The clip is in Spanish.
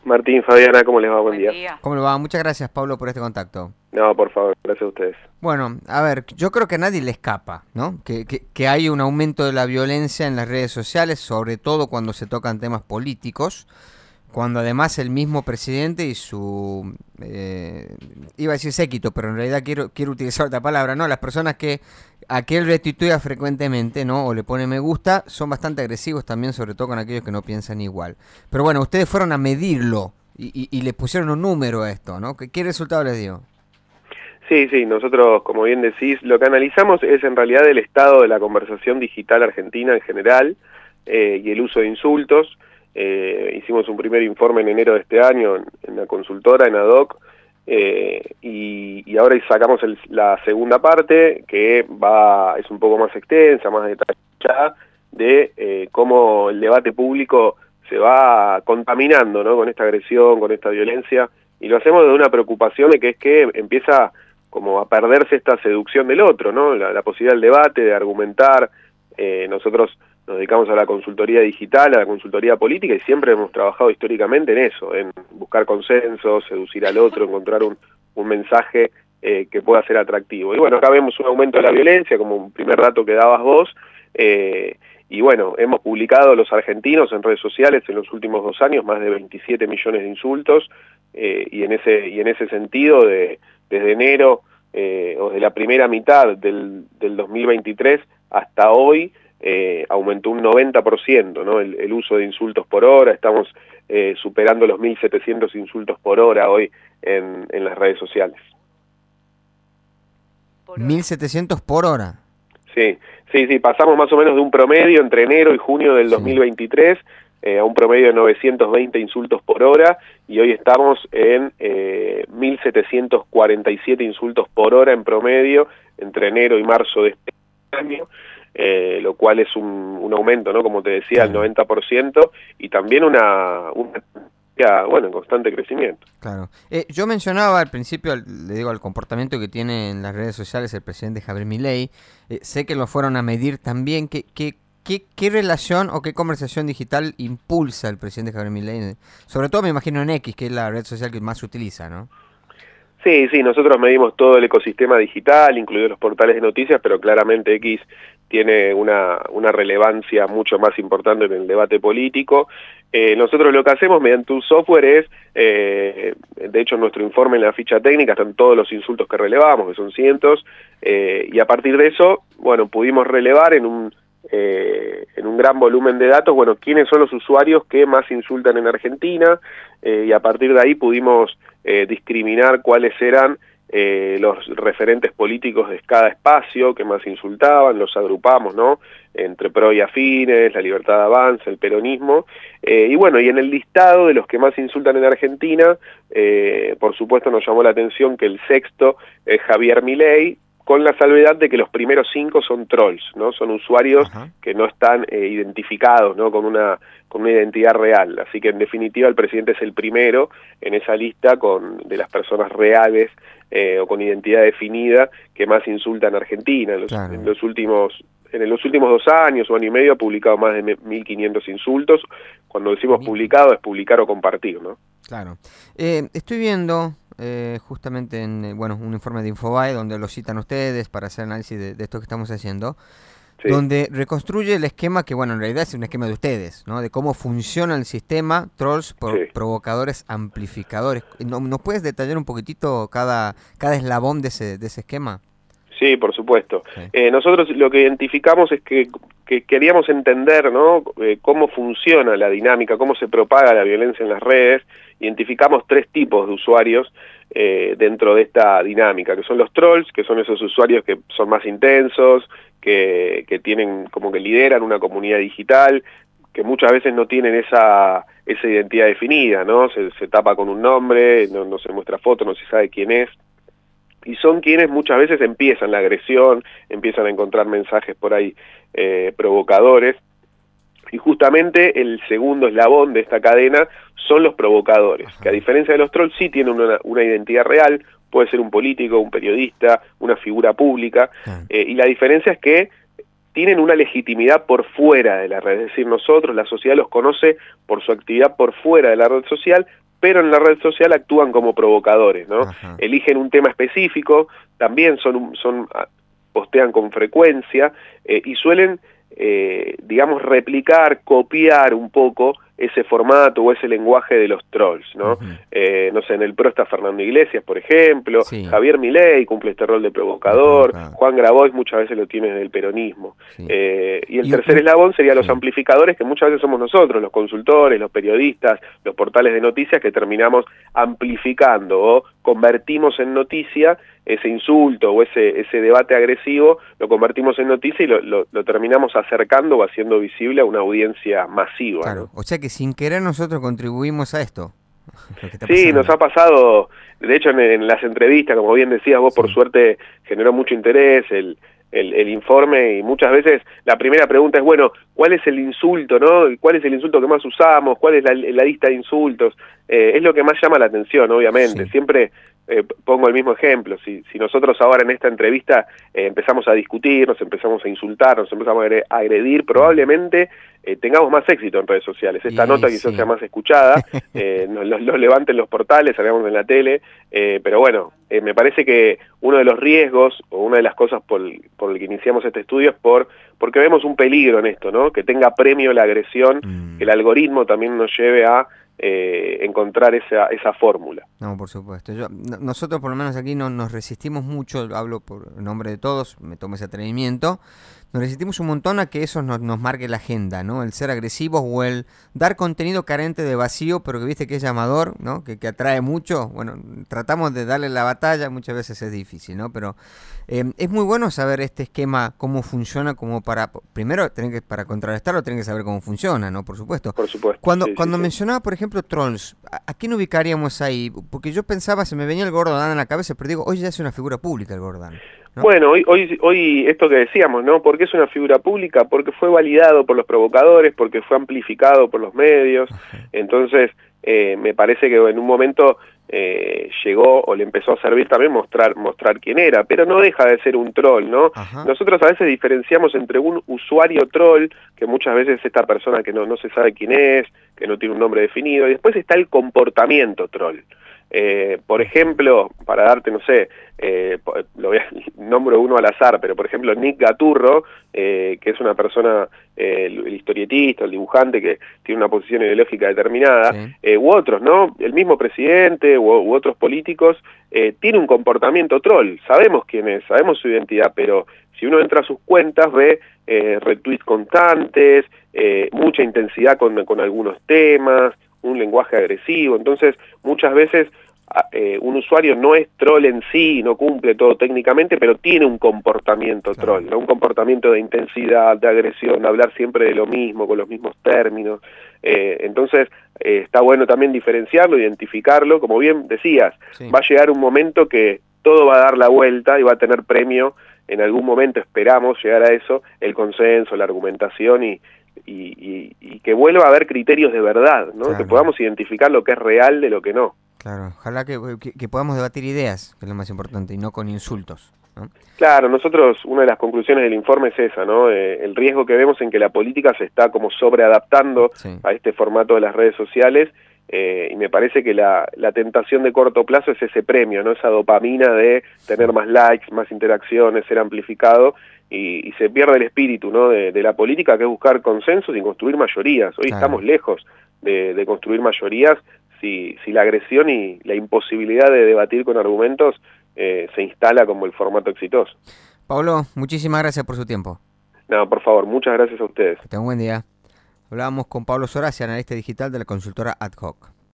Martín, Fabiana, ¿cómo les va? Buen día. ¿Cómo le va? Muchas gracias, Pablo, por este contacto. No, por favor, gracias a ustedes. Bueno, a ver, yo creo que a nadie le escapa, ¿no? Que hay un aumento de la violencia en las redes sociales, sobre todo cuando se tocan temas políticos, cuando además el mismo presidente y su, iba a decir séquito, pero en realidad quiero utilizar otra palabra, ¿no? Las personas a que él retuitea frecuentemente, ¿no? O le pone me gusta, son bastante agresivos también, sobre todo con aquellos que no piensan igual. Pero bueno, ustedes fueron a medirlo y le pusieron un número a esto, ¿no? ¿Qué resultado les dio? Sí, nosotros, como bien decís, lo que analizamos es en realidad el estado de la conversación digital argentina en general y el uso de insultos. Hicimos un primer informe en enero de este año en la consultora, en ADOC, y ahora sacamos la segunda parte, que es un poco más extensa, más detallada, de cómo el debate público se va contaminando, ¿no?, con esta agresión, con esta violencia, y lo hacemos de una preocupación de que es que empieza como a perderse esta seducción del otro, ¿no? La posibilidad del debate, de argumentar. Nosotros nos dedicamos a la consultoría digital, a la consultoría política, y siempre hemos trabajado históricamente en eso, en buscar consensos, seducir al otro, encontrar un mensaje que pueda ser atractivo. Y bueno, acá vemos un aumento de la violencia, como un primer dato que dabas vos, y bueno, hemos publicado los argentinos en redes sociales en los últimos 2 años más de 27 millones de insultos, y en ese sentido, desde enero o de la primera mitad del 2023 hasta hoy, aumentó un 90%, ¿no?, el uso de insultos por hora. Estamos superando los 1.700 insultos por hora hoy en las redes sociales. 1.700 por hora. Sí, pasamos más o menos de un promedio entre enero y junio del 2023 a un promedio de 920 insultos por hora, y hoy estamos en 1.747 insultos por hora en promedio entre enero y marzo de este año, lo cual es un aumento, ¿no?, como te decía, al 90%, y también una bueno, en constante crecimiento. Claro. Yo mencionaba al principio, le digo, el comportamiento que tiene en las redes sociales el presidente Javier Milei. Sé que lo fueron a medir también. ¿Qué relación o qué conversación digital impulsa el presidente Javier Milei? Sobre todo me imagino en X, que es la red social que más se utiliza, ¿no? Sí, nosotros medimos todo el ecosistema digital, incluidos los portales de noticias, pero claramente X tiene una relevancia mucho más importante en el debate político. Nosotros lo que hacemos mediante un software es, de hecho en nuestro informe, en la ficha técnica, están todos los insultos que relevamos, que son cientos, y a partir de eso, bueno, pudimos relevar en un gran volumen de datos, bueno, quiénes son los usuarios que más insultan en Argentina, y a partir de ahí pudimos discriminar cuáles eran los referentes políticos de cada espacio que más insultaban. Los agrupamos, ¿no?, entre pro y afines, la Libertad de Avanza, el peronismo, y bueno, y en el listado de los que más insultan en Argentina, por supuesto nos llamó la atención que el sexto es Javier Milei, con la salvedad de que los primeros 5 son trolls, ¿no? Son usuarios que no están identificados, ¿no?, con una identidad real. Así que en definitiva el presidente es el primero en esa lista de las personas reales o con identidad definida que más insultan a Argentina. En los últimos 2 años o año y medio ha publicado más de 1.500 insultos. Cuando decimos publicado, es publicar o compartir, ¿no? Claro. Estoy viendo justamente en un informe de Infobae donde lo citan ustedes para hacer análisis de esto que estamos haciendo, donde reconstruye el esquema que, bueno, en realidad es un esquema de ustedes, ¿no?, de cómo funciona el sistema, trolls, provocadores, amplificadores. ¿Nos puedes detallar un poquitito cada eslabón de ese esquema? Sí, por supuesto. Nosotros lo que identificamos es que queríamos entender, ¿no?, cómo funciona la dinámica, cómo se propaga la violencia en las redes. Identificamos 3 tipos de usuarios dentro de esta dinámica, que son los trolls, que son esos usuarios que son más intensos, que tienen, como que lideran una comunidad digital, que muchas veces no tienen esa identidad definida, ¿no? Se tapa con un nombre, no se muestra foto, no se sabe quién es. Y son quienes muchas veces empiezan la agresión, empiezan a encontrar mensajes por ahí provocadores, y justamente el segundo eslabón de esta cadena son los provocadores, que a diferencia de los trolls sí tienen una identidad real, puede ser un político, un periodista, una figura pública, y la diferencia es que tienen una legitimidad por fuera de la red, es decir, nosotros, la sociedad los conoce por su actividad por fuera de la red social, pero en la red social actúan como provocadores, ¿no? Ajá. Eligen un tema específico, también postean con frecuencia y suelen, digamos, replicar, copiar un poco ese formato o ese lenguaje de los trolls, ¿no? No sé, en el PRO está Fernando Iglesias, por ejemplo, Sí. Javier Milei cumple este rol de provocador, Juan Grabois muchas veces lo tiene del peronismo. Sí. Y el tercer eslabón sería los amplificadores, que muchas veces somos nosotros, los consultores, los periodistas, los portales de noticias, que terminamos amplificando o convertimos en noticia ese insulto o ese debate agresivo, lo convertimos en noticia y lo terminamos acercando o haciendo visible a una audiencia masiva. Claro, ¿no? O sea que sin querer nosotros contribuimos a esto. Sí, nos ha pasado, de hecho en las entrevistas, como bien decías vos, por suerte generó mucho interés el informe, y muchas veces la primera pregunta es, bueno, ¿cuál es el insulto, no? ¿Cuál es el insulto que más usamos? ¿Cuál es la lista de insultos? Es lo que más llama la atención, obviamente. Sí. Siempre pongo el mismo ejemplo. Si nosotros ahora en esta entrevista empezamos a discutir, nos empezamos a insultar, nos empezamos a agredir, probablemente tengamos más éxito en redes sociales. Esta nota quizás sea más escuchada, nos levanten los portales, salgamos en la tele, pero bueno, me parece que uno de los riesgos o una de las cosas por el que iniciamos este estudio es porque vemos un peligro en esto, ¿no? Que tenga premio la agresión, que el algoritmo también nos lleve a encontrar esa fórmula. No, por supuesto. Nosotros por lo menos aquí nos resistimos mucho, hablo por nombre de todos, me tomo ese atrevimiento, nos resistimos un montón a que eso nos marque la agenda, ¿no? El ser agresivos o el dar contenido carente de vacío, pero que viste que es llamador, ¿no? Que atrae mucho. Bueno, tratamos de darle la batalla, muchas veces es difícil, ¿no? Pero es muy bueno saber este esquema, cómo funciona, como primero, para contrarrestarlo, tienen que saber cómo funciona, ¿no? Por supuesto. Por supuesto. Cuando mencionaba, por ejemplo, trolls, ¿a quién ubicaríamos ahí? Porque yo pensaba, se me venía el Gordo Dan en la cabeza, pero digo, hoy ya es una figura pública el Gordo Dan, ¿no? Bueno, hoy esto que decíamos, ¿no? ¿Por qué es una figura pública? Porque fue validado por los provocadores, porque fue amplificado por los medios. Entonces, me parece que en un momento llegó o le empezó a servir también mostrar quién era, pero no deja de ser un troll, ¿no? Nosotros a veces diferenciamos entre un usuario troll, que muchas veces es esta persona que no se sabe quién es, que no tiene un nombre definido, y después está el comportamiento troll. Por ejemplo, para darte, no sé, nombro uno al azar, pero por ejemplo Nick Gaturro, que es una persona, el historietista, el dibujante, que tiene una posición ideológica determinada, u otros, ¿no? El mismo presidente u otros políticos, tiene un comportamiento troll, sabemos quién es, sabemos su identidad, pero si uno entra a sus cuentas ve retweets constantes, mucha intensidad con algunos temas, un lenguaje agresivo. Entonces muchas veces un usuario no es troll en sí, no cumple todo técnicamente, pero tiene un comportamiento troll, ¿no? Un comportamiento de intensidad, de agresión, de hablar siempre de lo mismo, con los mismos términos. Entonces está bueno también diferenciarlo, identificarlo. Como bien decías, va a llegar un momento que todo va a dar la vuelta y va a tener premio. En algún momento esperamos llegar a eso, el consenso, la argumentación y que vuelva a haber criterios de verdad, ¿no? Que podamos identificar lo que es real de lo que no. Claro, ojalá que podamos debatir ideas, que es lo más importante, y no con insultos, ¿no? Claro, nosotros, una de las conclusiones del informe es esa, ¿no? El riesgo que vemos en que la política se está como sobreadaptando a este formato de las redes sociales, y me parece que la tentación de corto plazo es ese premio, ¿no? Esa dopamina de tener más likes, más interacciones, ser amplificado, y se pierde el espíritu, ¿no? de la política, que es buscar consensos y construir mayorías. Hoy estamos lejos de construir mayorías si la agresión y la imposibilidad de debatir con argumentos se instala como el formato exitoso. Pablo, muchísimas gracias por su tiempo. No, por favor, muchas gracias a ustedes. Que tengan un buen día. Hablábamos con Pablo Soracia, analista digital de la consultora Ad Hoc.